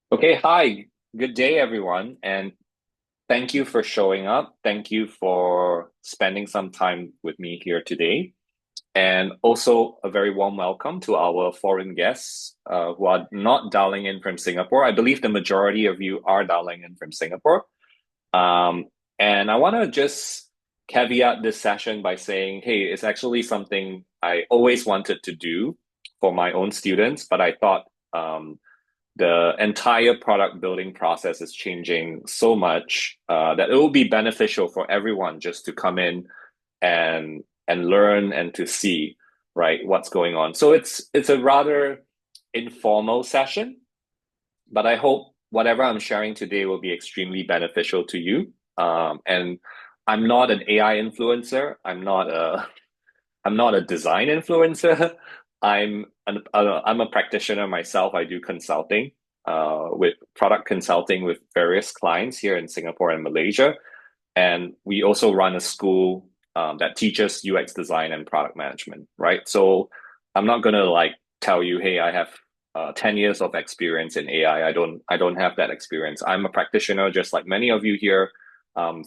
Okay, hi. Good day, everyone, and thank you for showing up. Thank you for spending some time with me here today. And also a very warm welcome to our foreign guests who are not dialing in from Singapore. I believe the majority of you are dialing in from Singapore. Um, and I want to just caveat this session by saying, hey, it's actually something I always wanted to do for my own students, but I thought the entire product building process is changing so much that it will be beneficial for everyone just to come in and learn and to see right what's going on. So it's a rather informal session, but I hope whatever I'm sharing today will be extremely beneficial to you. And I'm not an AI influencer. I'm not a design influencer. I'm a practitioner myself. I do consulting, with product consulting with various clients here in Singapore and Malaysia, and we also run a school that teaches UX design and product management. Right, so I'm not gonna like tell you, hey, I have 10 years of experience in AI. I don't have that experience. I'm a practitioner, just like many of you here,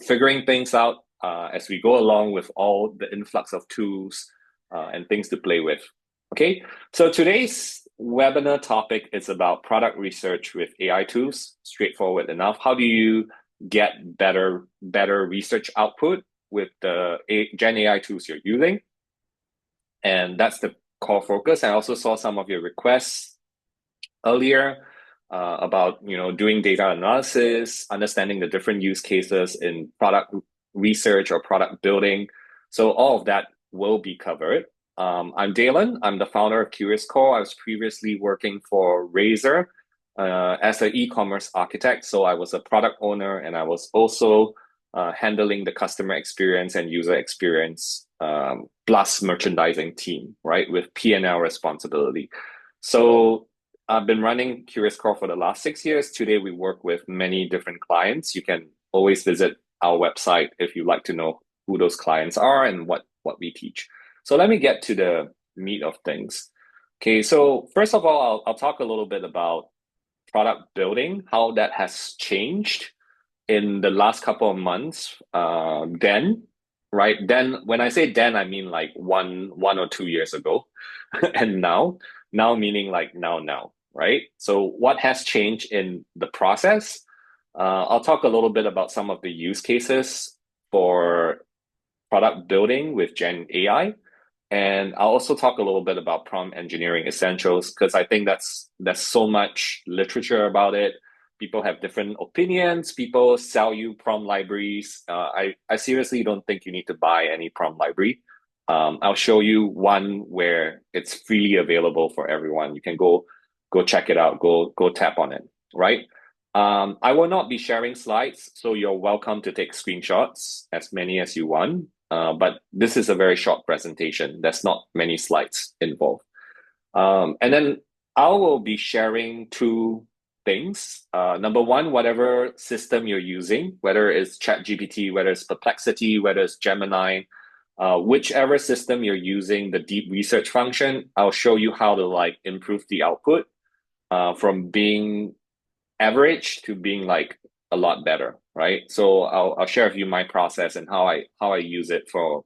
figuring things out as we go along with all the influx of tools and things to play with. Okay, so today's webinar topic is about product research with AI tools. Straightforward enough. How do you get better research output with the Gen AI tools you're using? And that's the core focus. I also saw some of your requests earlier about doing data analysis, understanding the different use cases in product research or product building. So all of that will be covered. I'm Daylon. I'm the founder of CuriousCore. I was previously working for Razer as an e-commerce architect. So I was a product owner, and I was also handling the customer experience and user experience plus merchandising team, right, with P&L responsibility. So I've been running CuriousCore for the last 6 years. Today, we work with many different clients. You can always visit our website if you'd like to know who those clients are and what we teach. So let me get to the meat of things. Okay, so first of all, I'll talk a little bit about product building, how that has changed in the last couple of months. Then, right? Then, when I say then, I mean like one or 2 years ago, and now meaning like now, right? So what has changed in the process? I'll talk a little bit about some of the use cases for product building with Gen AI. And I'll also talk a little bit about prompt engineering essentials because I think there's so much literature about it. People have different opinions. People sell you prompt libraries. I seriously don't think you need to buy any prompt library. I'll show you one where it's freely available for everyone. You can go check it out. Go tap on it. Right. I will not be sharing slides, so you're welcome to take screenshots, as many as you want. But this is a very short presentation. There's not many slides involved. And then I will be sharing two things. Number one, whatever system you're using, whether it's ChatGPT, whether it's Perplexity, whether it's Gemini, whichever system you're using, the deep research function, I'll show you how to like improve the output from being average to being like a lot better, right? So I'll share with you my process and how I use it for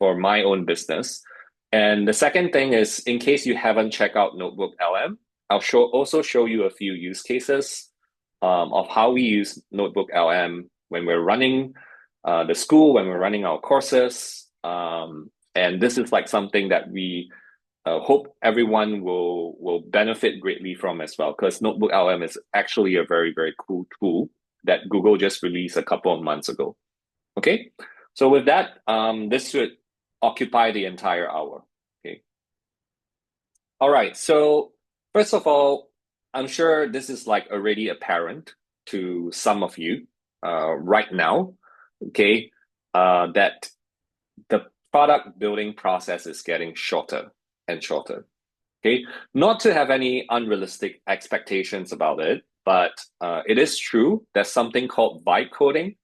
my own business. And the second thing is, in case you haven't checked out NotebookLM, I'll also show you a few use cases of how we use NotebookLM when we're running the school, when we're running our courses. And this is like something that we hope everyone will benefit greatly from as well, because NotebookLM is actually a very cool tool that Google just released a couple of months ago. Okay, so with that, this should occupy the entire hour. Okay, all right. So first of all, I'm sure this is like already apparent to some of you right now. Okay, that the product building process is getting shorter and shorter. Okay, not to have any unrealistic expectations about it, but it is true. There's something called vibe coding,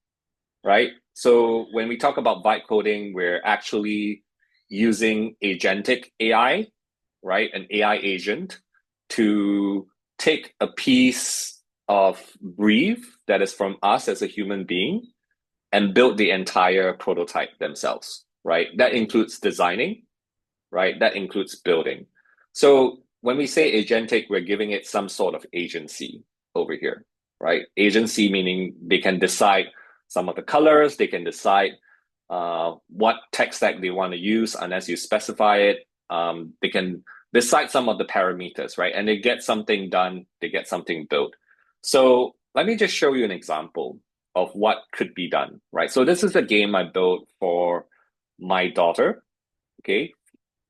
right? So when we talk about vibe coding, we're actually using agentic AI, right? An AI agent to take a piece. of brief that is from us as a human being and build the entire prototype themselves, right? That includes designing, right? That includes building. So when we say agentic, we're giving it some sort of agency over here, right? Agency meaning they can decide some of the colors, they can decide what tech stack they want to use unless you specify it. They can decide some of the parameters, right? And they get something done, they get something built. So let me just show you an example of what could be done, right? So this is a game I built for my daughter, okay,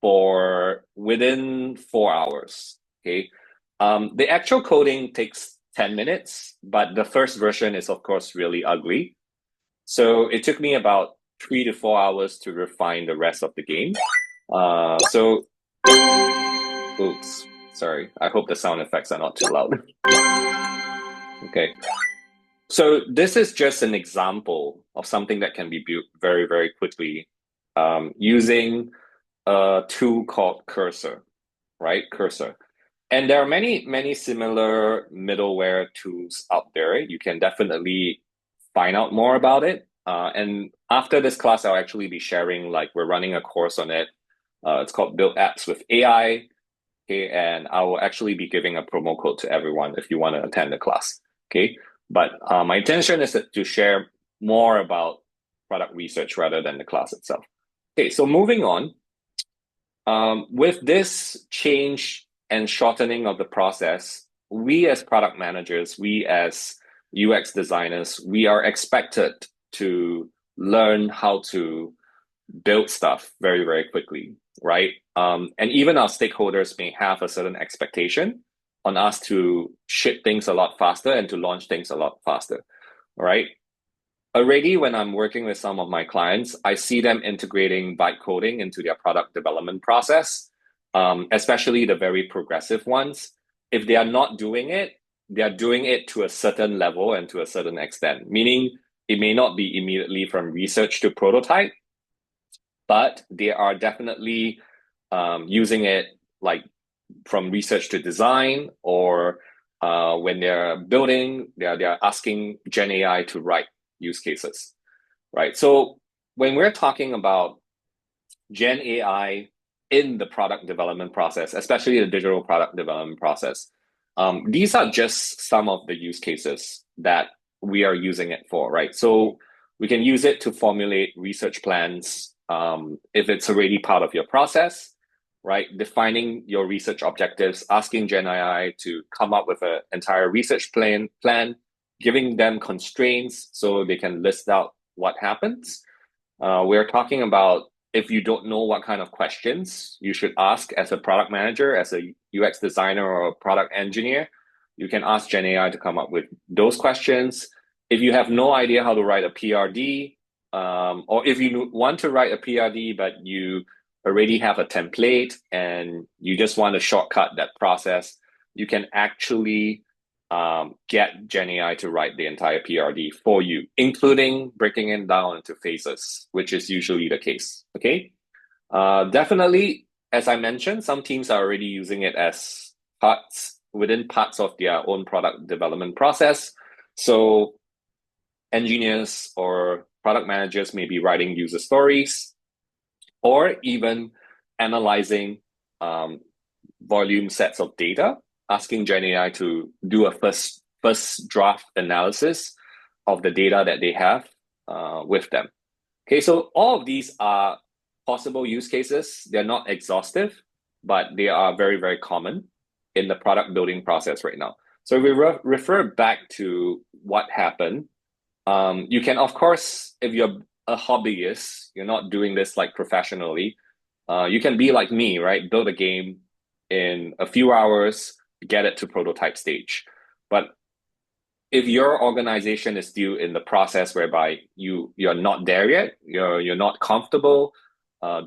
for within 4 hours, okay? The actual coding takes 10 minutes, but the first version is, of course, really ugly. So it took me about 3 to 4 hours to refine the rest of the game. Oops, sorry. I hope the sound effects are not too loud. Okay. So this is just an example of something that can be built very, very quickly using a tool called Cursor, right? Cursor. And there are many, many similar middleware tools out there. You can definitely find out more about it. And after this class, I'll actually be sharing, like we're running a course on it. It's called Build Apps with AI. Okay, and I will actually be giving a promo code to everyone if you want to attend the class. Okay, but my intention is to share more about product research rather than the class itself. Okay, so moving on. With this change and shortening of the process, we as product managers, we as UX designers, we are expected to learn how to build stuff very, very quickly, right? And even our stakeholders may have a certain expectation on us to ship things a lot faster and to launch things a lot faster, right? Already, when I'm working with some of my clients, I see them integrating byte coding into their product development process, especially the very progressive ones. If they are not doing it, they are doing it to a certain level and to a certain extent, meaning it may not be immediately from research to prototype, but they are definitely using it like from research to design, or when they're building, they're asking Gen AI to write use cases, right? So when we're talking about Gen AI in the product development process, especially the digital product development process, these are just some of the use cases that we are using it for, right? So we can use it to formulate research plans if it's already part of your process, right? Defining your research objectives, asking Gen AI to come up with an entire research plan, giving them constraints so they can list out what happens. We're talking about if you don't know what kind of questions you should ask as a product manager, as a UX designer or a product engineer, you can ask Gen AI to come up with those questions. If you have no idea how to write a PRD, or if you want to write a PRD, but you already have a template and you just want to shortcut that process, you can actually get Gen AI to write the entire PRD for you, including breaking it down into phases, which is usually the case, okay? Definitely, as I mentioned, some teams are already using it as within parts of their own product development process. So engineers or product managers may be writing user stories or even analyzing volume sets of data, asking Gen AI to do a first draft analysis of the data that they have with them. Okay, so all of these are possible use cases. They're not exhaustive, but they are very, very common in the product building process right now. So if we refer back to what happened, you can, of course, if you're a hobbyist, you're not doing this like professionally, you can be like me, right? Build a game in a few hours, get it to prototype stage. But if your organization is still in the process whereby you're not there yet, you're not comfortable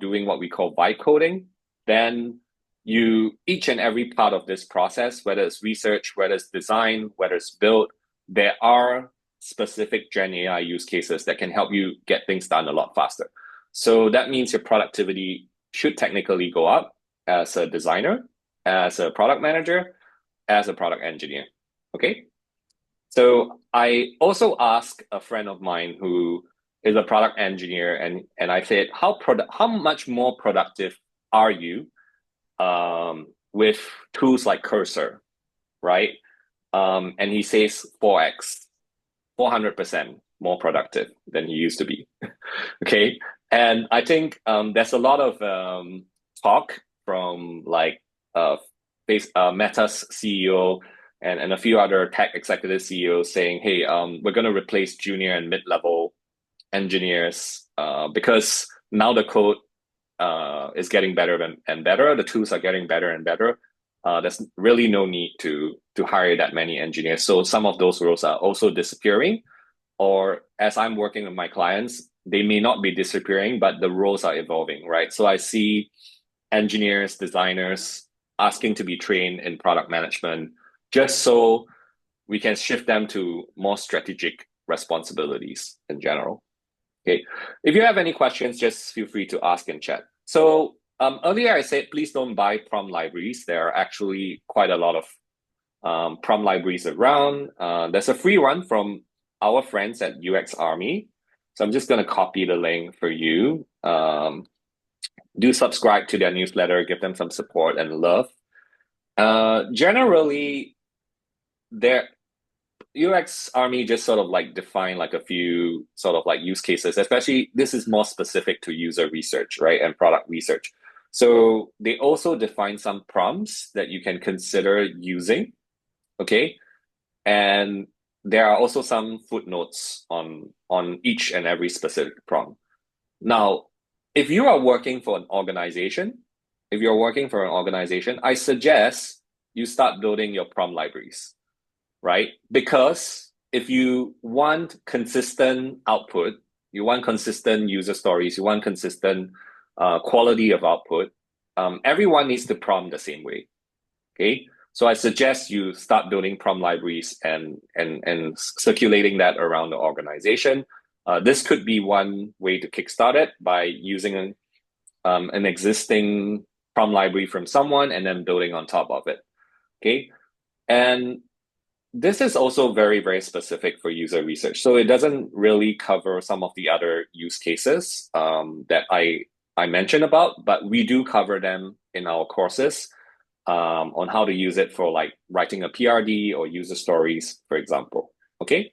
doing what we call byte coding, then each and every part of this process, whether it's research, whether it's design, whether it's build, there are specific Gen AI use cases that can help you get things done a lot faster. So that means your productivity should technically go up as a designer, as a product manager, as a product engineer. Okay. So I also asked a friend of mine who is a product engineer, and I said, how much more productive are you with tools like Cursor, right? And he says 4x, 400% more productive than he used to be. Okay. And I think there's a lot of talk from like Meta's CEO and a few other tech executive CEOs saying, hey, we're going to replace junior and mid-level engineers because now the code is getting better and better. The tools are getting better and better. There's really no need to hire that many engineers. So some of those roles are also disappearing, or as I'm working with my clients, they may not be disappearing, but the roles are evolving, right? So I see engineers, designers asking to be trained in product management just so we can shift them to more strategic responsibilities in general. Okay. If you have any questions, just feel free to ask in chat. So earlier I said, please don't buy prompt libraries. There are actually quite a lot of prompt libraries around. There's a free one from our friends at UX Army. So I'm just going to copy the link for you. Do subscribe to their newsletter, give them some support and love. Generally, their UX Army just sort of like define like a few sort of like use cases, especially this is more specific to user research, right? And product research. So they also define some prompts that you can consider using, okay? And there are also some footnotes on each and every specific prompt. Now, if you are working for an organization, I suggest you start building your prompt libraries, right? Because if you want consistent output, you want consistent user stories, you want consistent quality of output, everyone needs to prompt the same way, okay? So I suggest you start building prompt libraries and circulating that around the organization. This could be one way to kickstart it by using an existing prompt library from someone and then building on top of it, okay? And this is also very, very specific for user research. So it doesn't really cover some of the other use cases that I mentioned about, but we do cover them in our courses on how to use it for like writing a PRD or user stories, for example. Okay,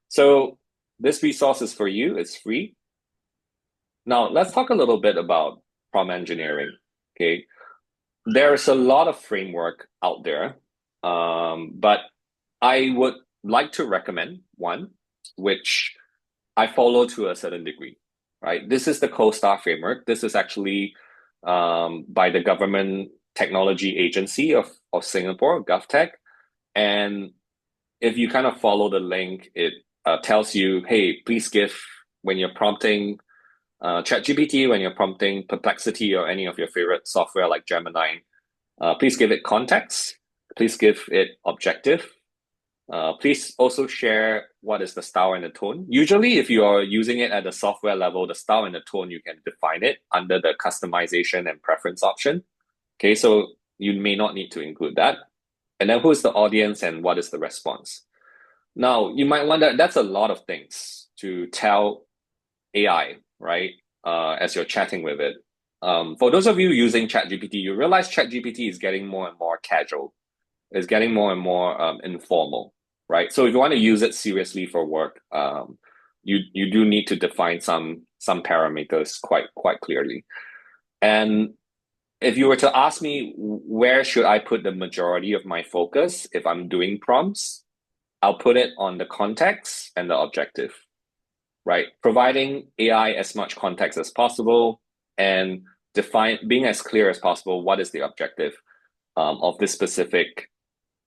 so this resource is for you, it's free. Now let's talk a little bit about prompt engineering. Okay, there's a lot of framework out there, but I would like to recommend one, which I follow to a certain degree, right? This is the CoStar framework. This is actually by the government technology agency of Singapore, GovTech. And if you kind of follow the link, it tells you, hey, please give, when you're prompting ChatGPT, when you're prompting Perplexity or any of your favorite software like Gemini, please give it context. Please give it objective. Please also share what is the style and the tone. Usually, if you are using it at the software level, the style and the tone, you can define it under the customization and preference option. Okay, so you may not need to include that. And then who's the audience and what is the response? Now, you might wonder, that's a lot of things to tell AI, right? As you're chatting with it. For those of you using ChatGPT, you realize ChatGPT is getting more and more casual. It's getting more and more informal, right? So if you want to use it seriously for work, you do need to define some parameters quite clearly. And if you were to ask me where should I put the majority of my focus if I'm doing prompts, I'll put it on the context and the objective, right? Providing AI as much context as possible and being as clear as possible what is the objective of this specific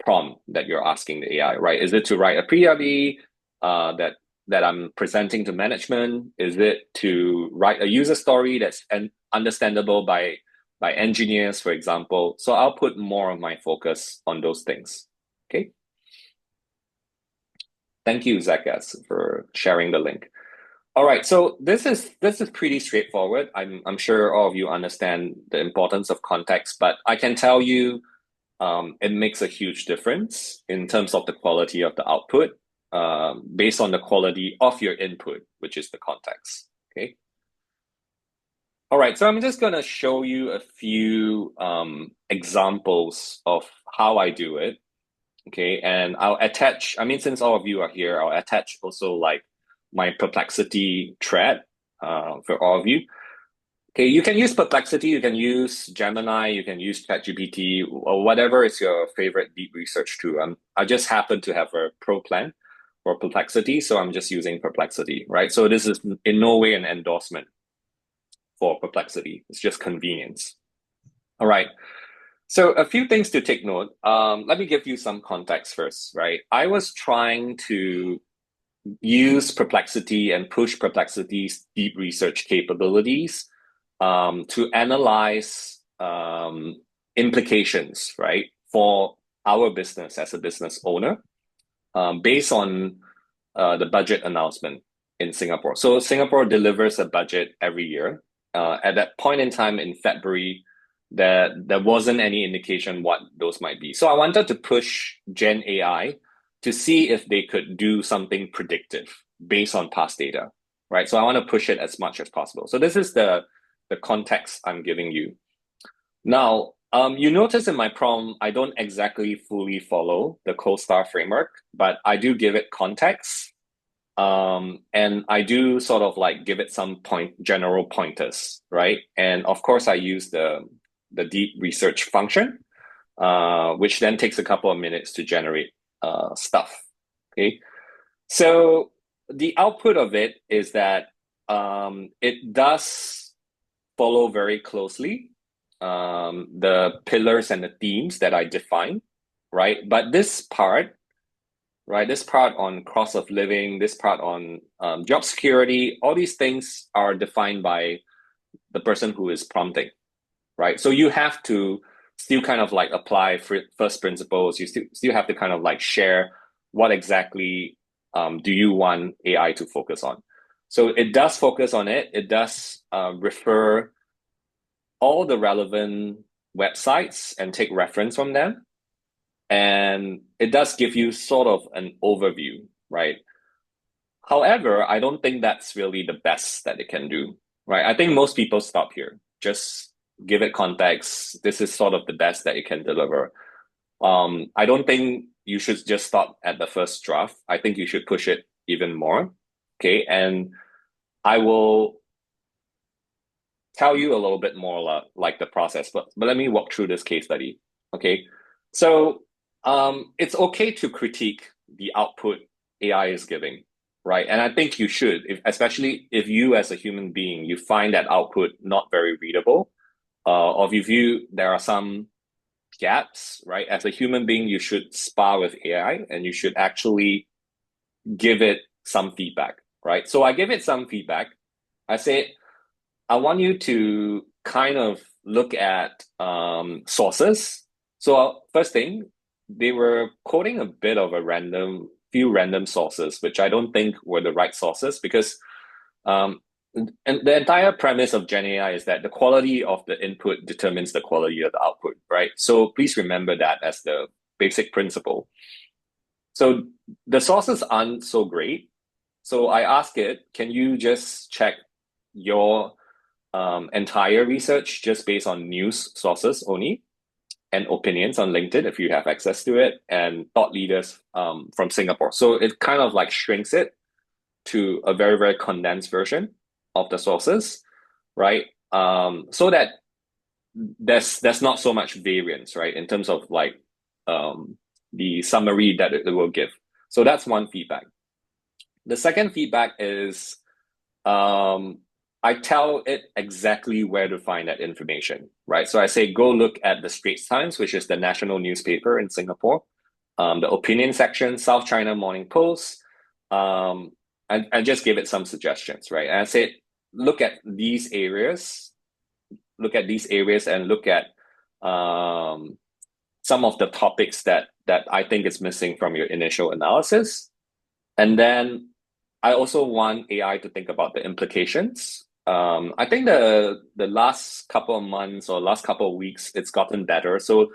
prompt that you're asking the AI, right? Is it to write a PRD that I'm presenting to management? Is it to write a user story that's understandable by engineers, for example? So I'll put more of my focus on those things. Okay. Thank you, Zakas, for sharing the link. All right, so this is pretty straightforward. I'm sure all of you understand the importance of context, but I can tell you it makes a huge difference in terms of the quality of the output. based on the quality of your input, which is the context. Okay. All right, so I'm just going to show you a few examples of how I do it. Okay, and I'll attach, I mean, since all of you are here, I'll attach also like my Perplexity thread for all of you. Okay, you can use Perplexity, you can use Gemini, you can use ChatGPT, or whatever is your favorite deep research tool. I just happen to have a pro plan for Perplexity, so I'm just using Perplexity, right? So this is in no way an endorsement for Perplexity. It's just convenience. All right. So a few things to take note. Let me give you some context first, right? I was trying to use Perplexity and push Perplexity's deep research capabilities to analyze implications, right, for our business as a business owner based on the budget announcement in Singapore. So Singapore delivers a budget every year. At that point in time in February, there wasn't any indication what those might be. So I wanted to push Gen AI to see if they could do something predictive based on past data, right? So I want to push it as much as possible. So this is the context I'm giving you. Now, you notice in my prompt, I don't exactly fully follow the CoStar framework, but I do give it context. And I do sort of like give it some general pointers, right? And of course, I use the deep research function, which then takes a couple of minutes to generate stuff. Okay, so the output of it is that it does follow very closely the pillars and the themes that I define, right? But this part, right, this part on cost of living, this part on job security, all these things are defined by the person who is prompting, right? So you have to still kind of like apply first principles. You still have to kind of like share what exactly do you want AI to focus on. So it does focus on it. It does refer all the relevant websites and take reference from them. And it does give you sort of an overview, right? However, I don't think that's really the best that it can do, right? I think most people stop here. Just give it context. This is sort of the best that it can deliver. I don't think you should just stop at the first draft. I think you should push it even more. Okay, and I will tell you a little bit more like the process, but let me walk through this case study. Okay, so it's okay to critique the output AI is giving, right? And I think you should, especially if you as a human being, you find that output not very readable, or if you there are some gaps, right? As a human being, you should spar with AI and you should actually give it some feedback, right? So I give it some feedback. I say, I want you to kind of look at sources. So first thing, they were quoting a bit of a few random sources, which I don't think were the right sources because and the entire premise of Gen AI is that the quality of the input determines the quality of the output, right? So please remember that as the basic principle. So the sources aren't so great. So I ask it, can you just check your entire research just based on news sources only and opinions on LinkedIn if you have access to it and thought leaders from Singapore. So it kind of like shrinks it to a very, very condensed version of the sources, right? So that there's not so much variance, right, in terms of like the summary that it will give. So that's one feedback. The second feedback is I tell it exactly where to find that information, right? So I say, go look at the Straits Times, which is the national newspaper in Singapore, the opinion section, South China Morning Post. I just give it some suggestions, right? And I said, look at these areas, and look at some of the topics that I think is missing from your initial analysis. And then I also want AI to think about the implications. I think the last couple of months or last couple of weeks, it's gotten better. So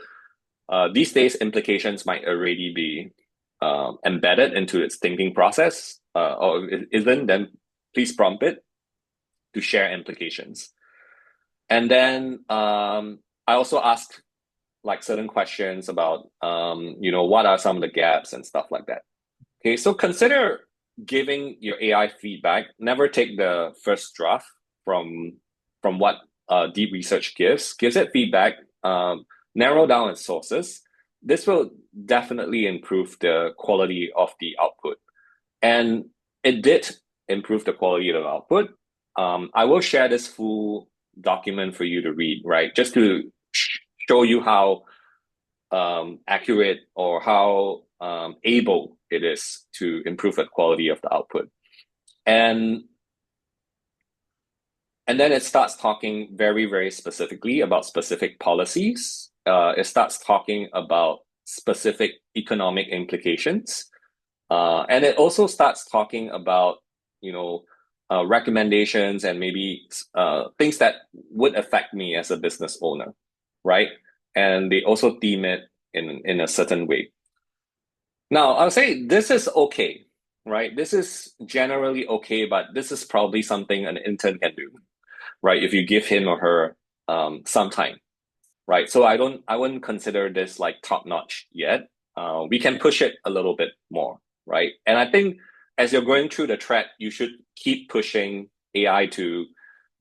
these days, implications might already be embedded into its thinking process, or it isn't, then please prompt it to share implications. And then I also ask like certain questions about, what are some of the gaps and stuff like that. Okay, so consider giving your AI feedback. Never take the first draft from what deep research gives it feedback, narrow down its sources. This will definitely improve the quality of the output. And it did improve the quality of the output. I will share this full document for you to read, right? Just to show you how accurate or how able it is to improve the quality of the output. And then it starts talking very, very specifically about specific policies. It starts talking about specific economic implications. And it also starts talking about, recommendations and maybe things that would affect me as a business owner, right? And they also theme it in a certain way. Now, I'll say this is okay, right? This is generally okay, but this is probably something an intern can do, right? If you give him or her some time, right? So I wouldn't consider this like top notch yet. We can push it a little bit more, right? And I think as you're going through the thread, you should keep pushing AI to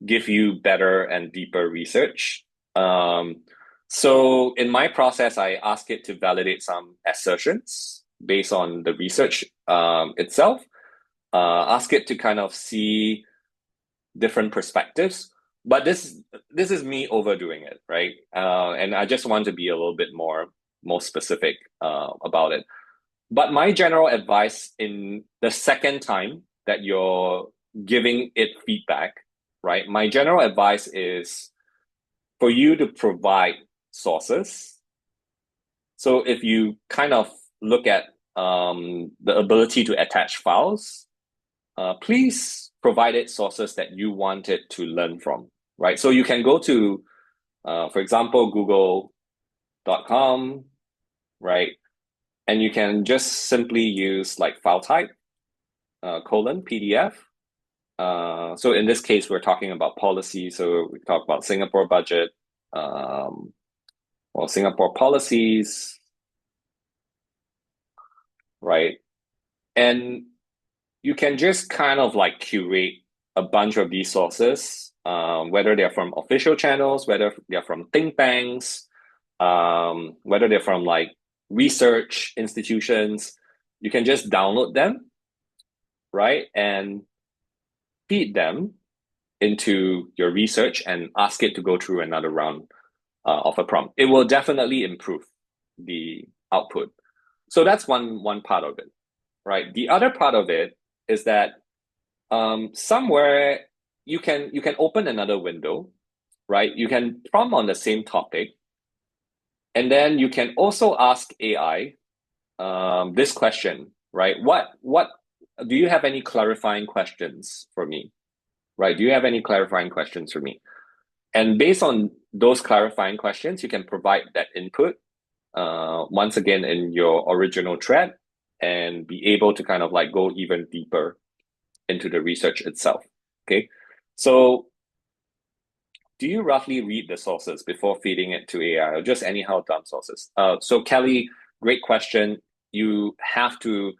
give you better and deeper research. So in my process, I ask it to validate some assertions based on the research itself. Ask it to kind of see different perspectives. But this is me overdoing it, right? And I just want to be a little bit more specific about it. But my general advice in the second time that you're giving it feedback, right? My general advice is for you to provide sources. So if you kind of look at the ability to attach files, please provide it sources that you want it to learn from, right? So you can go to, for example, google.com, right? And you can just simply use like file type, PDF. So in this case, we're talking about policy. So we talk about Singapore budget, or Singapore policies, right? And you can just kind of like curate a bunch of these sources, whether they're from official channels, whether they're from think tanks, whether they're from like research institutions. You can just download them, right? And feed them into your research and ask it to go through another round of a prompt. It will definitely improve the output. So that's one part of it, right? The other part of it is that somewhere you can open another window, right? You can prompt on the same topic, and then you can also ask AI this question, right? What do you have any clarifying questions for me, right? Do you have any clarifying questions for me? And based on those clarifying questions, you can provide that input once again in your original thread and be able to kind of like go even deeper into the research itself. Okay, so do you roughly read the sources before feeding it to AI, or just anyhow dump sources? So Kelly, great question. You have to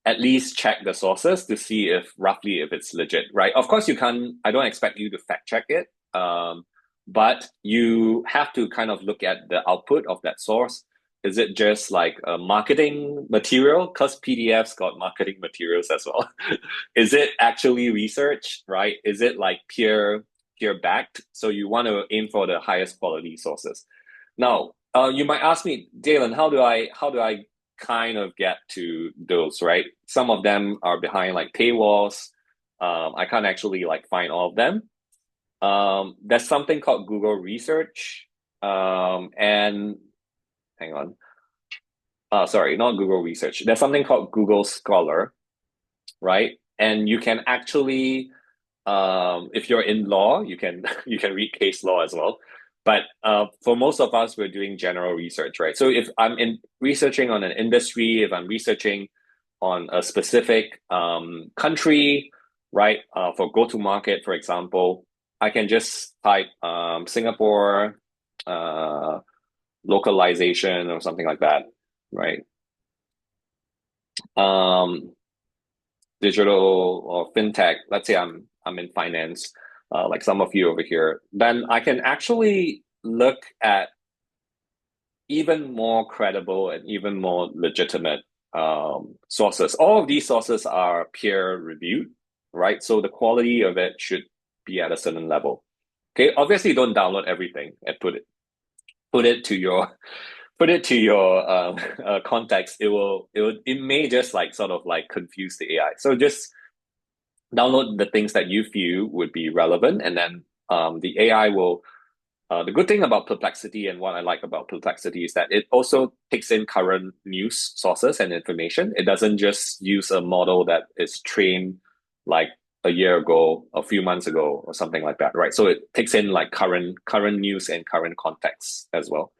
at least check the sources to see if it's legit, right? Of course, you can't. I don't expect you to fact check it, but you have to kind of look at the output of that source. Is it just like a marketing material? Because PDFs got marketing materials as well. Is it actually research, right? Is it like peer backed? So you want to aim for the highest quality sources. Now, you might ask me, Daylon, how do I kind of get to those, right? Some of them are behind like paywalls. I can't actually like find all of them. There's something called Google Research, and hang on. Sorry, not Google Research. There's something called Google Scholar, right? And you can actually, if you're in law, you can read case law as well. But for most of us, we're doing general research, right? So if I'm researching on an industry, if I'm researching on a specific country, right? For go-to-market, for example, I can just type Singapore localization or something like that, right? Digital or fintech. Let's say I'm in finance, like some of you over here. Then I can actually look at even more credible and even more legitimate sources. All of these sources are peer reviewed, right? So the quality of it should be at a certain level. Okay, obviously don't download everything and put it to your context. It may just like sort of like confuse the AI. So just download the things that you feel would be relevant, and then the AI will. The good thing about Perplexity and what I like about Perplexity is that it also takes in current news sources and information. It doesn't just use a model that is trained like a year ago, a few months ago, or something like that, right? So it takes in like current news and current context as well.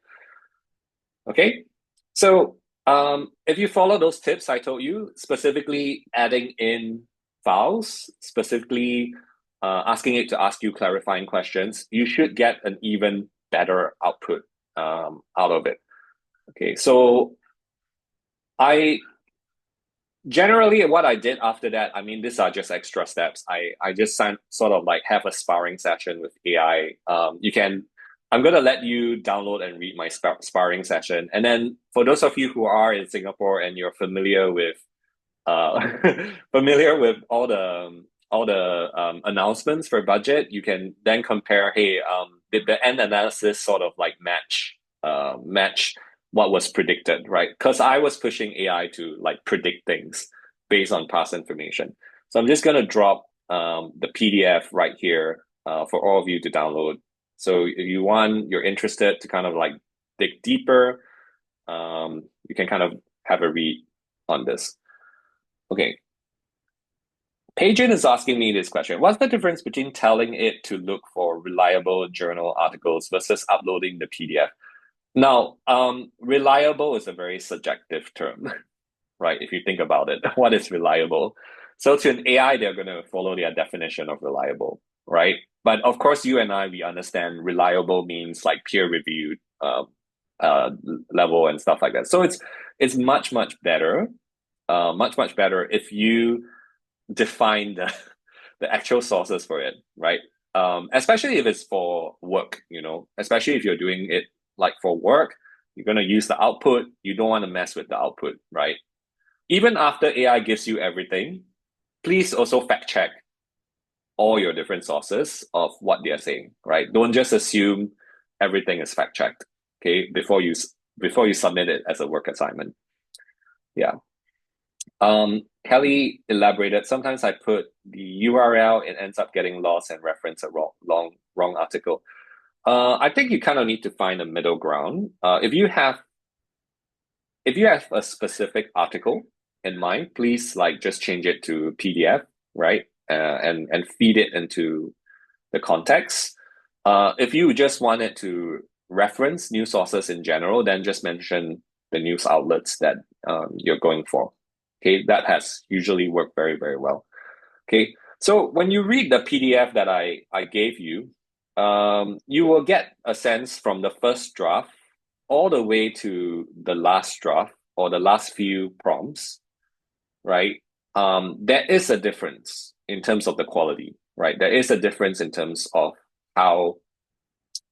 Okay, so if you follow those tips I told you, specifically adding in files, specifically asking it to ask you clarifying questions, you should get an even better output out of it. Okay, so I generally what I did after that, I mean, these are just extra steps. I just sort of like have a sparring session with AI. You can I'm gonna let you download and read my sparring session, and then for those of you who are in Singapore and you're familiar with uh, familiar with all the announcements for budget, you can then compare. Hey, did the end analysis sort of like match what was predicted, right? Because I was pushing AI to like predict things based on past information. So I'm just gonna drop the PDF right here for all of you to download. So if you're interested to kind of like dig deeper, you can kind of have a read on this. Okay. Pagin is asking me this question. What's the difference between telling it to look for reliable journal articles versus uploading the PDF? Now, reliable is a very subjective term, right? If you think about it, what is reliable? So to an AI, they're going to follow their definition of reliable, right? But of course, you and I, we understand reliable means like peer-reviewed level and stuff like that. So it's much better, much better if you define the actual sources for it, right? Especially if it's for work, especially if you're doing it like for work, you're going to use the output. You don't want to mess with the output, right? Even after AI gives you everything, please also fact check all your different sources of what they're saying, right? Don't just assume everything is fact checked, okay? Before you submit it as a work assignment. Yeah. Kelly elaborated, sometimes I put the URL, it ends up getting lost and reference a wrong article. I think you kind of need to find a middle ground. If you have a specific article in mind, please like just change it to PDF, right? And feed it into the context. If you just wanted to reference news sources in general, then just mention the news outlets that you're going for. Okay, that has usually worked very, very well. Okay, so when you read the PDF that I gave you, you will get a sense from the first draft all the way to the last draft or the last few prompts, right? There is a difference in terms of the quality, right? There is a difference in terms of how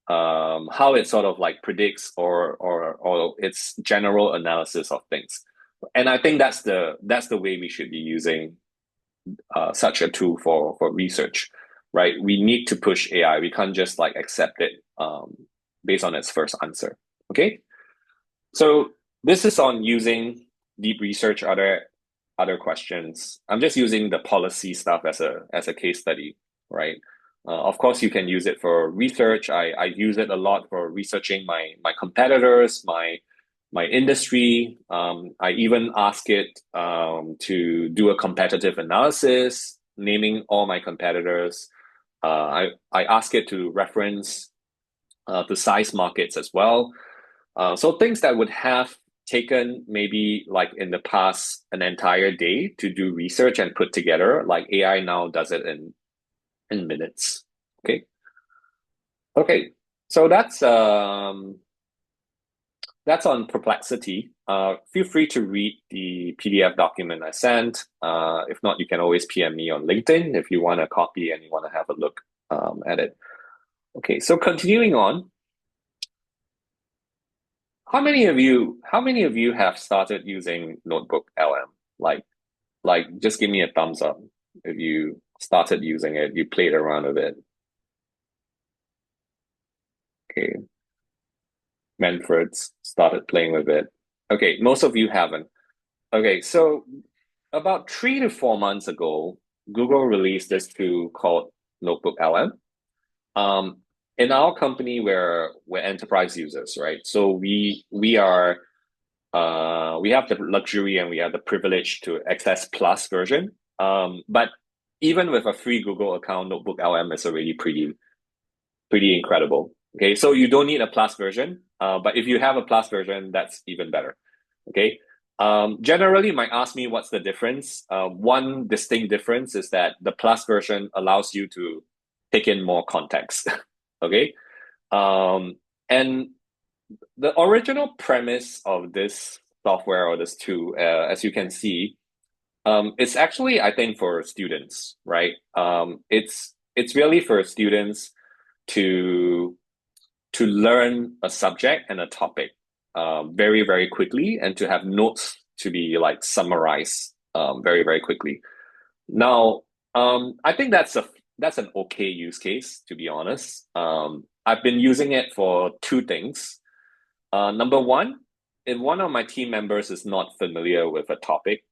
it sort of like predicts or its general analysis of things. And I think that's the way we should be using such a tool for research, right? We need to push AI. We can't just like accept it based on its first answer. Okay, so this is on using deep research. Other questions? I'm just using the policy stuff as a case study, right? Of course, you can use it for research. I use it a lot for researching my competitors, my industry. I even ask it to do a competitive analysis, naming all my competitors. I ask it to reference to size markets as well. So things that would have taken maybe like in the past an entire day to do research and put together, like AI now does it in minutes. Okay. Okay. So that's on Perplexity. Feel free to read the PDF document I sent. If not, you can always PM me on LinkedIn if you want a copy and you want to have a look at it. Okay, so continuing on, how many of you have started using Notebook LM? Like just give me a thumbs up if you started using it, you played around with it. Okay, Manfred's started playing with it. Okay, most of you haven't. Okay, so about 3 to 4 months ago, Google released this tool called Notebook LM. In our company, we're enterprise users, right? So we have the luxury and we have the privilege to access Plus version. But even with a free Google account, Notebook LM is already pretty incredible. Okay, so you don't need a Plus version, but if you have a Plus version, that's even better. Okay. Generally, you might ask me what's the difference. One distinct difference is that the Plus version allows you to take in more context. Okay. And the original premise of this software or this tool, as you can see, it's actually, I think, for students, right? It's really for students to learn a subject and a topic very, very quickly and to have notes to be like summarized very, very quickly. Now, I think that's an okay use case, to be honest. I've been using it for two things. Number one, if one of my team members is not familiar with a topic,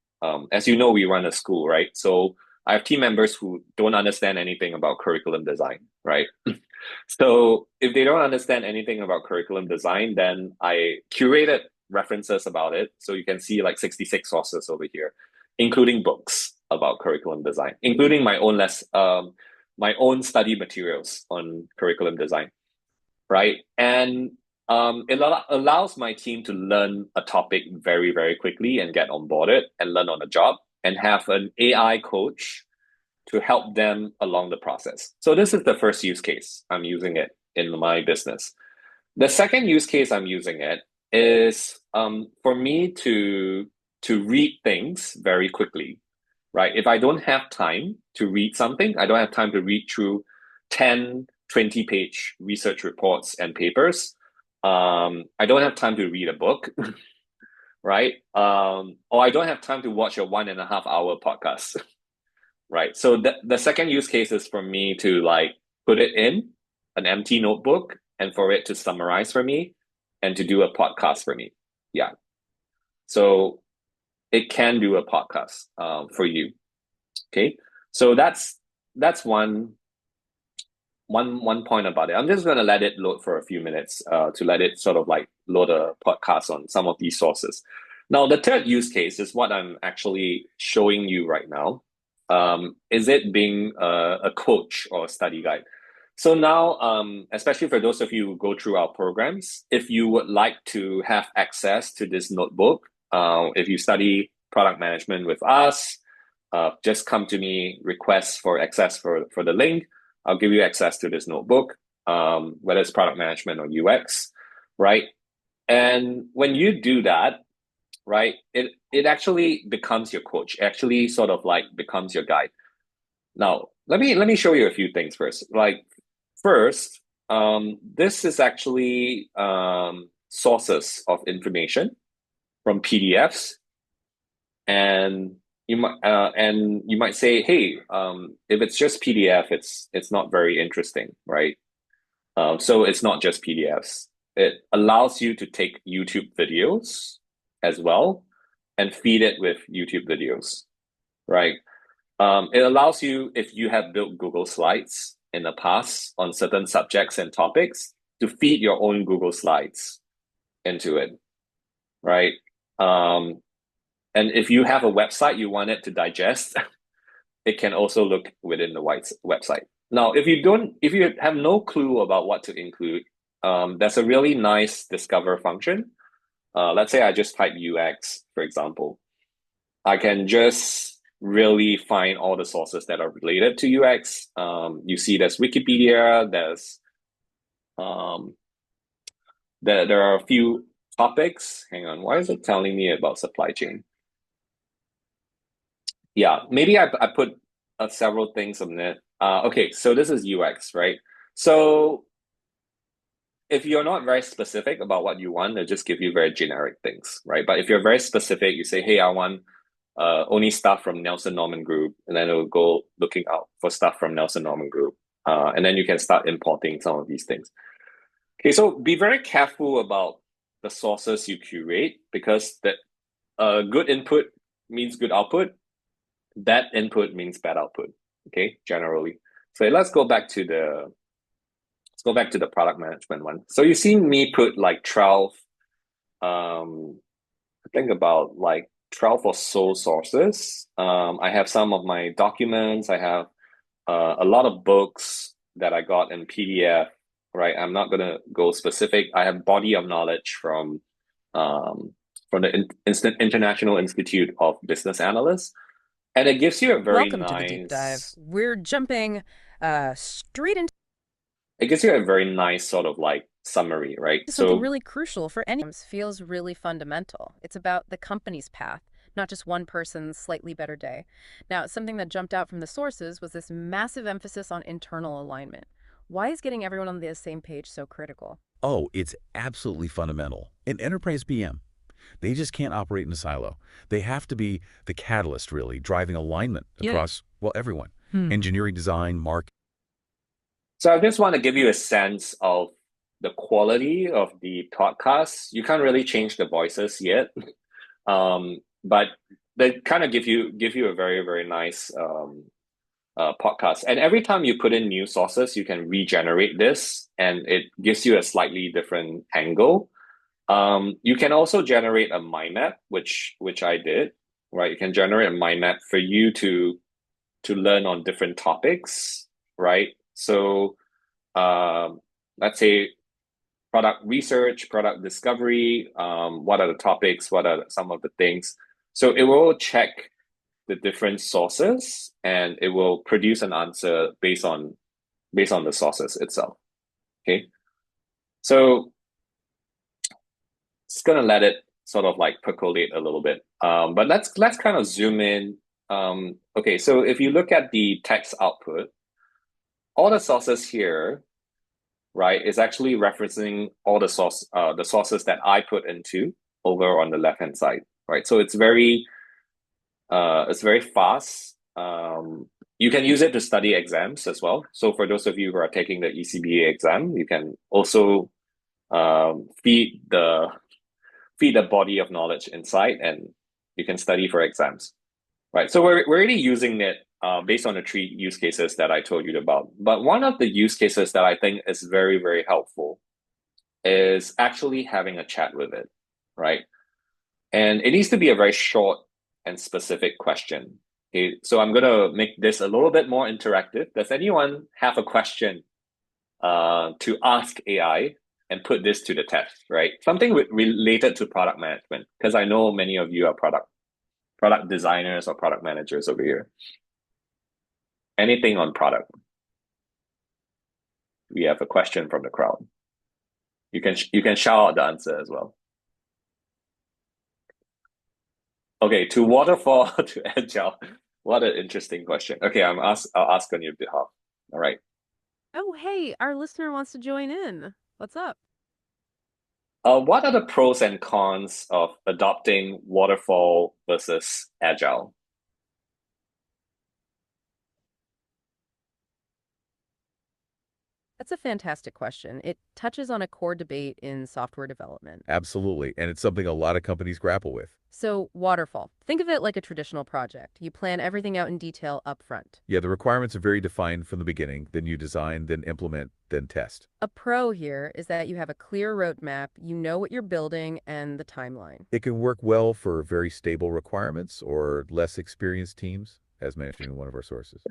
as you know, we run a school, right? So I have team members who don't understand anything about curriculum design, right? So if they don't understand anything about curriculum design, then I curated references about it. So you can see like 66 sources over here, including books about curriculum design, including my own study materials on curriculum design, right? And it allows my team to learn a topic very, very quickly and get onboarded and learn on the job and have an AI coach to help them along the process. So this is the first use case I'm using it in my business. The second use case I'm using it is for me to read things very quickly, right? If I don't have time to read something, I don't have time to read through 10, 20-page research reports and papers. I don't have time to read a book, right? Or I don't have time to watch a 1.5 hour podcast, right? So the second use case is for me to like put it in an empty notebook and for it to summarize for me and to do a podcast for me. Yeah. So it can do a podcast for you. Okay. So that's one point about it. I'm just going to let it load for a few minutes to let it sort of like load a podcast on some of these sources. Now, the third use case is what I'm actually showing you right now. Is it being a coach or a study guide? So now, especially for those of you who go through our programs, if you would like to have access to this notebook, if you study product management with us, just come to me, request for access for the link. I'll give you access to this notebook, whether it's product management or UX, right? And when you do that, right, it actually becomes your coach, actually sort of like becomes your guide. Now, let me show you a few things first. Like first, this is actually sources of information from PDFs, and you might say, hey, if it's just PDF, it's not very interesting, right? So it's not just PDFs. It allows you to take YouTube videos as well and feed it with YouTube videos, right? It allows you, if you have built Google Slides in the past on certain subjects and topics, to feed your own Google Slides into it, right? And if you have a website you want it to digest, it can also look within the website. Now, if you have no clue about what to include, there's a really nice discover function. Let's say I just type UX, for example. I can just really find all the sources that are related to UX. You see there's Wikipedia, um, there are a few topics. Hang on, why is it telling me about supply chain? Yeah, maybe I put several things on it. Okay, so this is UX, right? So if you're not very specific about what you want, they'll just give you very generic things, right? But if you're very specific, you say, hey, I want only stuff from Nelson Norman Group, and then it'll go looking out for stuff from Nelson Norman Group. And then you can start importing some of these things. Okay, so be very careful about the sources you curate because that good input means good output. Bad input means bad output. Okay, generally. So let's go back to the product management one. So you see me put like 12, I think about like 12 or so sources. I have some of my documents. I have a lot of books that I got in PDF, right? I'm not going to go specific. I have body of knowledge from the International Institute of Business Analysts. And it gives you a very Welcome to the deep dive. nice, We're jumping straight into it gives you a very nice sort of like summary, right? something So really crucial for any feels really fundamental. It's about the company's path, not just one person's slightly better day. Now, something that jumped out from the sources was this massive emphasis on internal alignment. Why is getting everyone on the same page so critical? Oh, it's absolutely fundamental. In enterprise PM, they just can't operate in a silo. They have to be the catalyst, really, driving alignment Yeah. across, well, everyone. Hmm. Engineering, design, marketing. So I just want to give you a sense of the quality of the podcast. You can't really change the voices yet, but they kind of give you a very very nice podcast. And every time you put in new sources, you can regenerate this, and it gives you a slightly different angle. You can also generate a mind map, which I did. Right, you can generate a mind map for you to learn on different topics. Right, so um, let's say product research, product discovery, what are the topics, what are some of the things. So it will check the different sources and it will produce an answer based on the sources itself. Okay. So it's gonna let it sort of like percolate a little bit. But let's kind of zoom in. Okay, so if you look at the text output, all the sources here, right, is actually referencing all the sources that I put into over on the left hand side, right? So it's very fast. You can use it to study exams as well. So for those of you who are taking the ECBA exam, you can also feed the body of knowledge inside, and you can study for exams, right? So we're already using it based on the three use cases that I told you about. But one of the use cases that I think is very, very helpful is actually having a chat with it, right? And it needs to be a very short and specific question. Okay, so I'm going to make this a little bit more interactive. Does anyone have a question to ask AI and put this to the test, right? Something related to product management, because I know many of you are product designers or product managers over here. Anything on product? We have a question from the crowd. You can shout out the answer as well. Okay, to waterfall to agile. What an interesting question. Okay, I'll ask on your behalf. All right. Oh, hey, our listener wants to join in. What's up? What are the pros and cons of adopting waterfall versus agile? That's a fantastic question. It touches on a core debate in software development. Absolutely. And it's something a lot of companies grapple with. So, waterfall. Think of it like a traditional project. You plan everything out in detail up front. Yeah, the requirements are very defined from the beginning. Then you design, then implement, then test. A pro here is that you have a clear roadmap, you know what you're building, and the timeline. It can work well for very stable requirements or less experienced teams, as mentioned in one of our sources.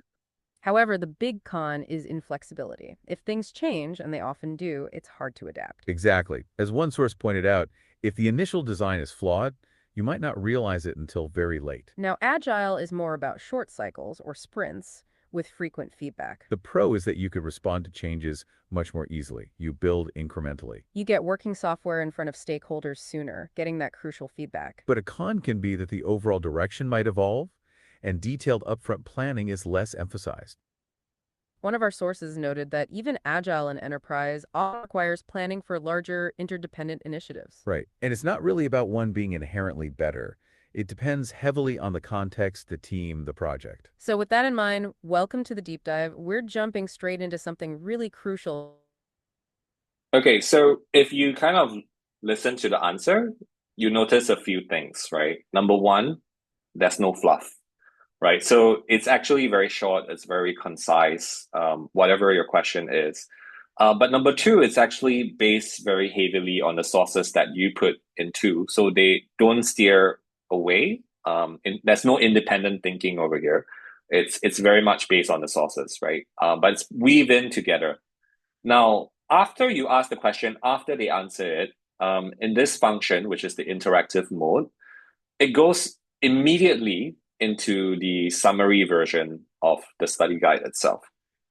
However, the big con is inflexibility. If things change, and they often do, it's hard to adapt. Exactly. As one source pointed out, if the initial design is flawed, you might not realize it until very late. Now, agile is more about short cycles or sprints with frequent feedback. The pro is that you could respond to changes much more easily. You build incrementally. You get working software in front of stakeholders sooner, getting that crucial feedback. But a con can be that the overall direction might evolve, and detailed upfront planning is less emphasized. One of our sources noted that even agile in enterprise often requires planning for larger interdependent initiatives. Right. And it's not really about one being inherently better. It depends heavily on the context, the team, the project. So with that in mind, welcome to the deep dive. We're jumping straight into something really crucial. Okay, so if you kind of listen to the answer, you notice a few things, right? Number one, there's no fluff, right? So it's actually very short, it's very concise, whatever your question is. But number two, it's actually based very heavily on the sources that you put into, so they don't steer away. There's no independent thinking over here. It's very much based on the sources, right? But it's weave in together. Now, after you ask the question, after they answer it, in this function, which is the interactive mode, it goes immediately into the summary version of the study guide itself.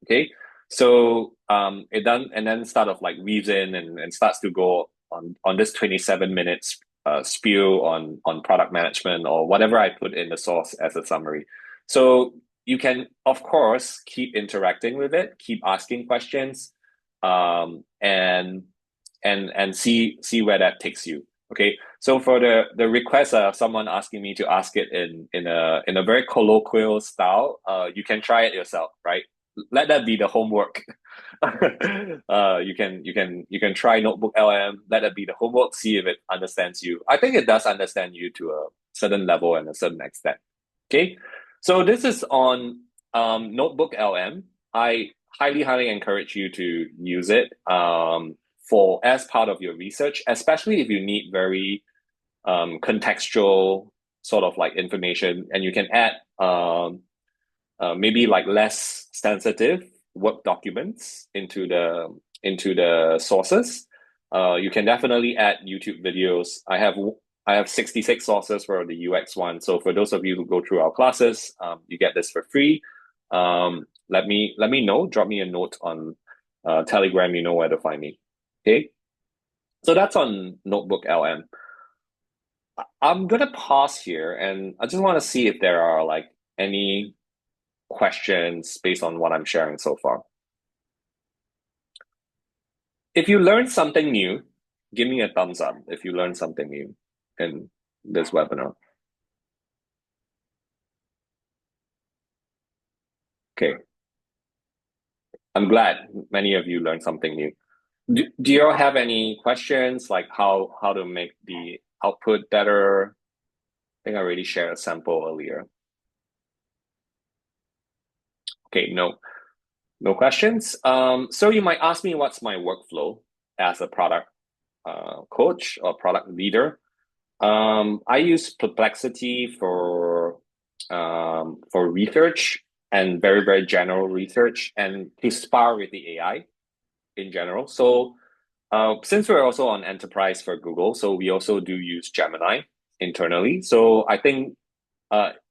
Okay, so it done and then sort of like weaves in and starts to go on this 27 minutes spiel on product management or whatever I put in the source as a summary. So you can, of course, keep interacting with it, keep asking questions, and see where that takes you. Okay, so for the request of someone asking me to ask it in a very colloquial style, you can try it yourself, right? Let that be the homework. You can try NotebookLM. Let that be the homework. See if it understands you. I think it does understand you to a certain level and a certain extent. Okay, so this is on NotebookLM. I highly encourage you to use it for as part of your research, especially if you need very contextual sort of like information, and you can add maybe like less sensitive work documents into the sources. You can definitely add YouTube videos. I have 66 sources for the UX one. So for those of you who go through our classes, you get this for free. Let me know. Drop me a note on Telegram. You know where to find me. Okay. So that's on NotebookLM. I'm gonna pause here, and I just want to see if there are like any questions based on what I'm sharing so far. If you learned something new, give me a thumbs up if you learned something new in this webinar. Okay. I'm glad many of you learned something new. Do you all have any questions, like how to make the output better? I think I already shared a sample earlier. Okay, no questions. So you might ask me what's my workflow as a product coach or product leader. I use Perplexity for research and very general research, and to spar with the AI in general. So since we're also on enterprise for Google, so we also do use Gemini internally. So I think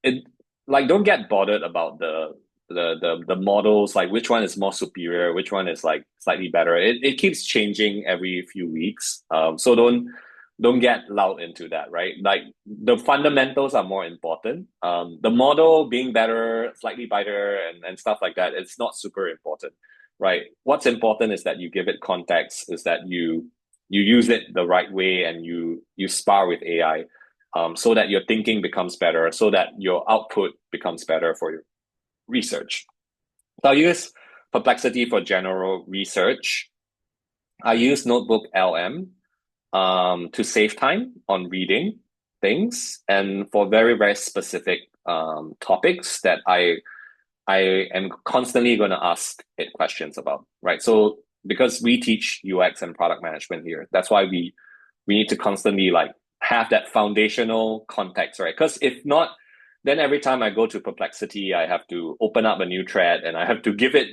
it like don't get bothered about the models, like which one is more superior, which one is like slightly better. It keeps changing every few weeks. So don't get loud into that, right? Like the fundamentals are more important. The model being better, slightly better, and stuff like that, it's not super important, right? What's important is that you give it context, is that you use it the right way, and you spar with AI, so that your thinking becomes better, so that your output becomes better for your research. So I use Perplexity for general research. I use NotebookLM to save time on reading things, and for very specific topics that I am constantly going to ask it questions about, right? So because we teach UX and product management here, that's why we need to constantly like have that foundational context, right? Because if not, then every time I go to Perplexity, I have to open up a new thread and I have to give it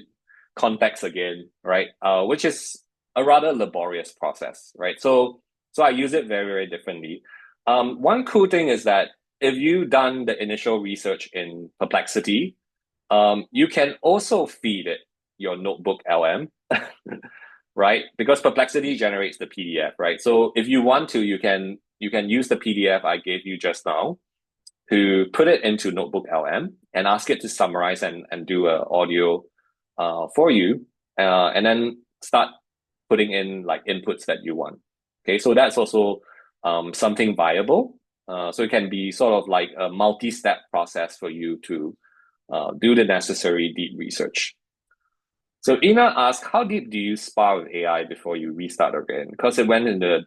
context again, right? Which is a rather laborious process, right? So I use it very, very differently. One cool thing is that if you've done the initial research in Perplexity, you can also feed it your notebook LM, right? Because Perplexity generates the PDF, right? So if you want to, you can use the PDF I gave you just now to put it into Notebook LM and ask it to summarize and do an audio for you, and then start putting in like inputs that you want. Okay, so that's also something viable. So it can be sort of like a multi-step process for you to do the necessary deep research. So Ina asked, how deep do you spar with AI before you restart again? Because it went in the,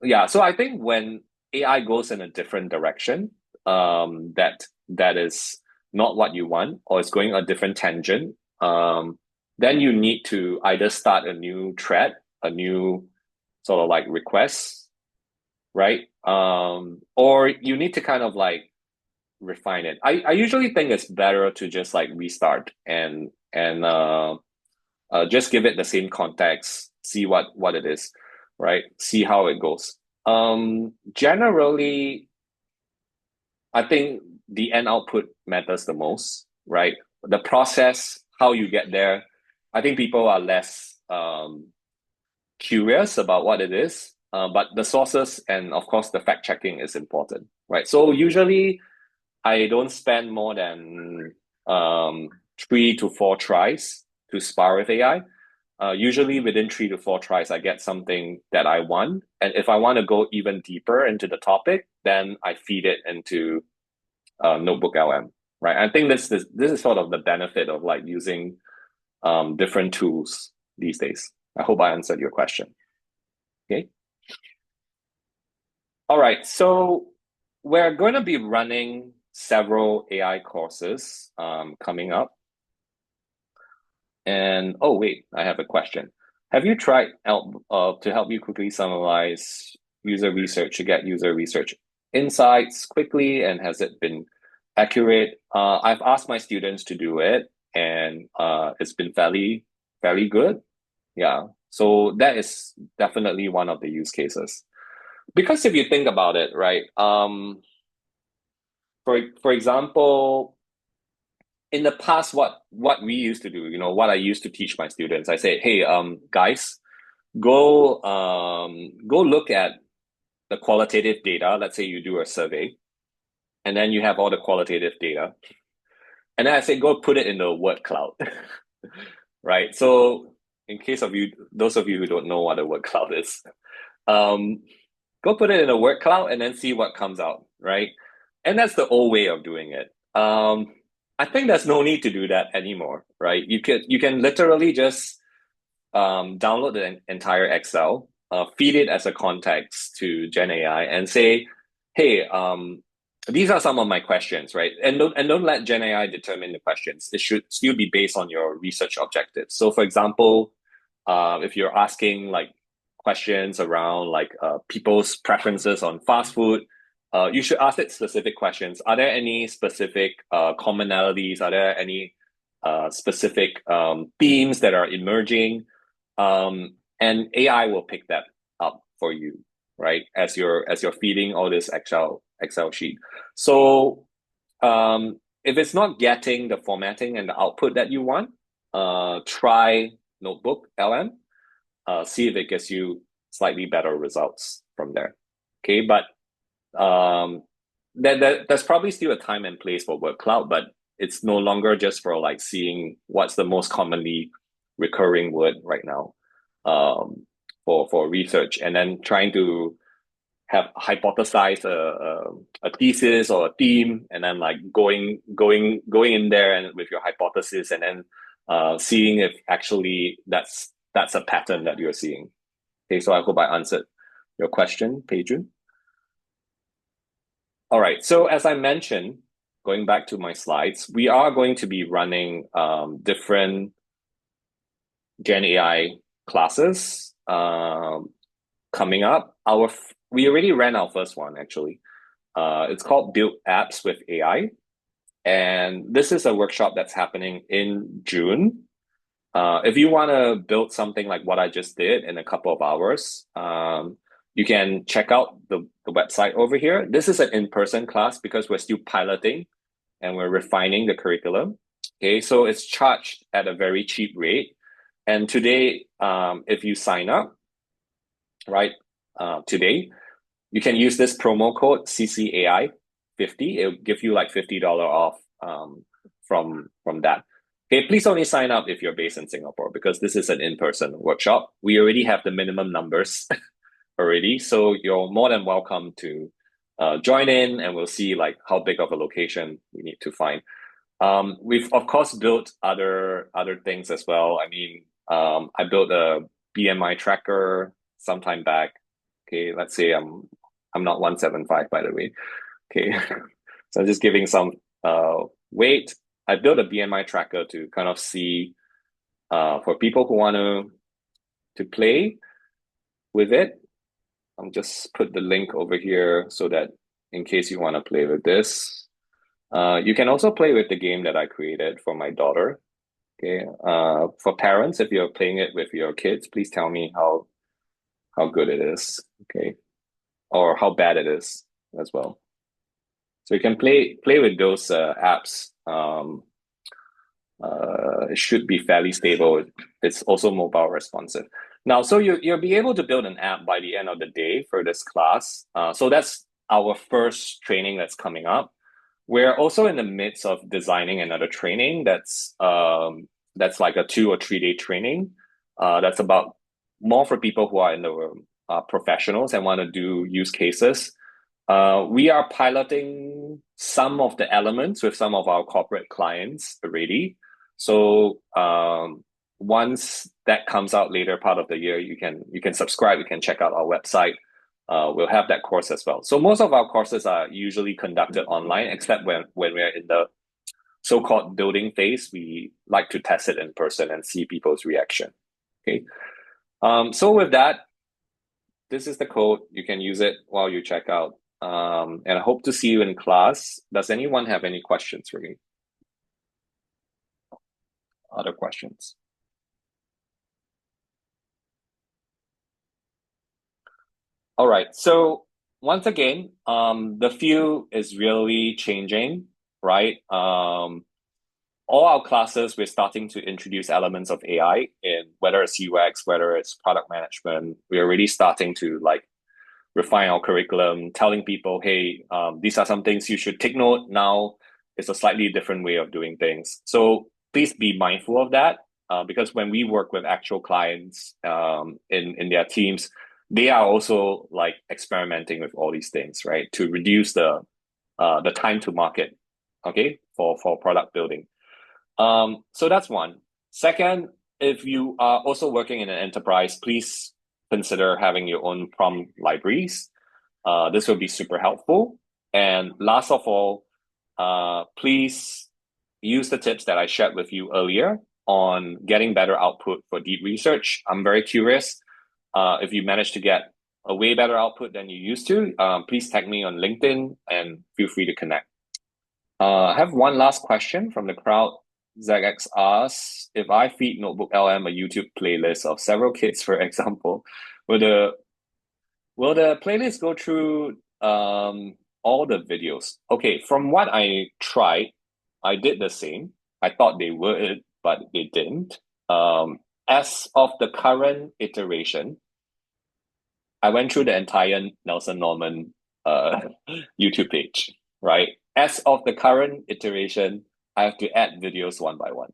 yeah, so I think when AI goes in a different direction, that is not what you want, or it's going a different tangent, then you need to either start a new thread, a new sort of like request, right? Or you need to kind of like refine it. I usually think it's better to just like restart and just give it the same context, see what it is, right? See how it goes. Generally, I think the end output matters the most, right? The process, how you get there. I think people are less curious about what it is, but the sources and of course the fact checking is important, right? So usually I don't spend more than 3 to 4 tries to spar with AI. Usually within 3 to 4 tries, I get something that I want. And if I want to go even deeper into the topic, then I feed it into Notebook LM, right? I think this is sort of the benefit of like using different tools these days. I hope I answered your question. Okay. All right. So we're going to be running several AI courses coming up. And oh, wait, I have a question. Have you tried to help you quickly summarize user research to get user research insights quickly? And has it been accurate? I've asked my students to do it, and it's been fairly good. Yeah. So that is definitely one of the use cases. Because if you think about it, right? For example, in the past, what we used to do, what I used to teach my students, I say, hey, guys, go look at the qualitative data. Let's say you do a survey, and then you have all the qualitative data, and then I say, go put it in the word cloud, right? So in case of you, those of you who don't know what a word cloud is, go put it in a word cloud and then see what comes out, right? And that's the old way of doing it. I think there's no need to do that anymore, right? You can literally just download the entire Excel, feed it as a context to Gen AI, and say, hey, these are some of my questions, right? And don't let Gen AI determine the questions. It should still be based on your research objectives. So, for example, if you're asking like questions around like people's preferences on fast food, you should ask it specific questions. Are there any specific commonalities? Are there any specific themes that are emerging? And AI will pick that up for you, right? As you're feeding all this Excel sheet. So if it's not getting the formatting and the output that you want, try Notebook LM. See if it gets you slightly better results from there. Okay, but there's probably still a time and place for word cloud, but it's no longer just for like seeing what's the most commonly recurring word right now for research, and then trying to have hypothesize a thesis or a theme, and then like going in there and with your hypothesis, and then seeing if actually that's a pattern that you're seeing. Okay, so I hope I answered your question, Peijun. All right, so as I mentioned, going back to my slides, we are going to be running different Gen AI classes coming up. We already ran our first one actually. It's called Build Apps with AI. And this is a workshop that's happening in June. If you want to build something like what I just did in a couple of hours, you can check out the website over here. This is an in-person class because we're still piloting and we're refining the curriculum. Okay, so it's charged at a very cheap rate. And today, if you sign up, right, today, you can use this promo code CCAI50. It'll give you like $50 off from that. Okay, please only sign up if you're based in Singapore because this is an in-person workshop. We already have the minimum numbers already, so you're more than welcome to join in, and we'll see like how big of a location we need to find. We've of course built other things as well. I mean, I built a BMI tracker sometime back. Okay, let's say I'm not 175, by the way. Okay, so I'm just giving some weight. I built a BMI tracker to kind of see for people who want to play with it. I'll just put the link over here so that in case you want to play with this, you can also play with the game that I created for my daughter. Okay, for parents, if you're playing it with your kids, please tell me how good it is. Okay, or how bad it is as well. So you can play with those apps. It should be fairly stable. It's also mobile responsive. Now, so you'll be able to build an app by the end of the day for this class. So that's our first training that's coming up. We're also in the midst of designing another training that's like a 2 or 3 day training. That's about more for people who are in the professionals and want to do use cases. We are piloting some of the elements with some of our corporate clients already. So once that comes out later part of the year, you can subscribe, you can check out our website. We'll have that course as well. So most of our courses are usually conducted online, except when we're in the so-called building phase. We like to test it in person and see people's reaction. Okay. So with that, this is the code. You can use it while you check out. And I hope to see you in class. Does anyone have any questions for me? Other questions? All right. So once again, the field is really changing, right? All our classes, we're starting to introduce elements of AI in whether it's UX, whether it's product management. We're already starting to like refine our curriculum, telling people, hey, these are some things you should take note now. It's a slightly different way of doing things. So please be mindful of that because when we work with actual clients in their teams, they are also like experimenting with all these things, right? To reduce the time to market, okay, for product building. So that's one. Second, if you are also working in an enterprise, please consider having your own prompt libraries. This will be super helpful. And last of all, please use the tips that I shared with you earlier on getting better output for deep research. I'm very curious if you manage to get a way better output than you used to. Please tag me on LinkedIn and feel free to connect. I have one last question from the crowd. ZX asks, if I feed NotebookLM a YouTube playlist of several kids, for example, will the playlist go through all the videos? Okay, from what I tried, I did the same. I thought they would, but they didn't. As of the current iteration, I went through the entire Nelson Norman YouTube page, right? As of the current iteration, I have to add videos one by one.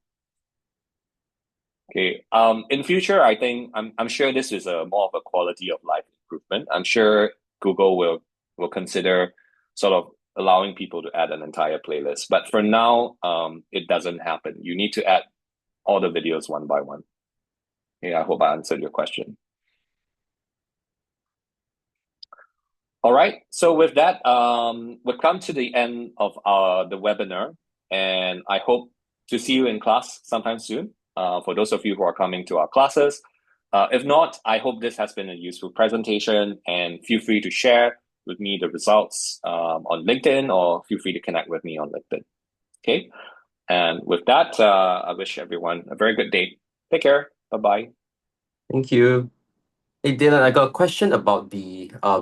Okay. In future, I think I'm sure this is a more of a quality of life improvement. I'm sure Google will consider sort of allowing people to add an entire playlist. But for now, it doesn't happen. You need to add all the videos one by one. Yeah, I hope I answered your question. All right. So with that, we've come to the end of the webinar, and I hope to see you in class sometime soon. For those of you who are coming to our classes. If not, I hope this has been a useful presentation, and feel free to share with me the results on LinkedIn, or feel free to connect with me on LinkedIn. Okay. And with that, I wish everyone a very good day. Take care. Bye-bye. Thank you. Hey, Daylon, I got a question about the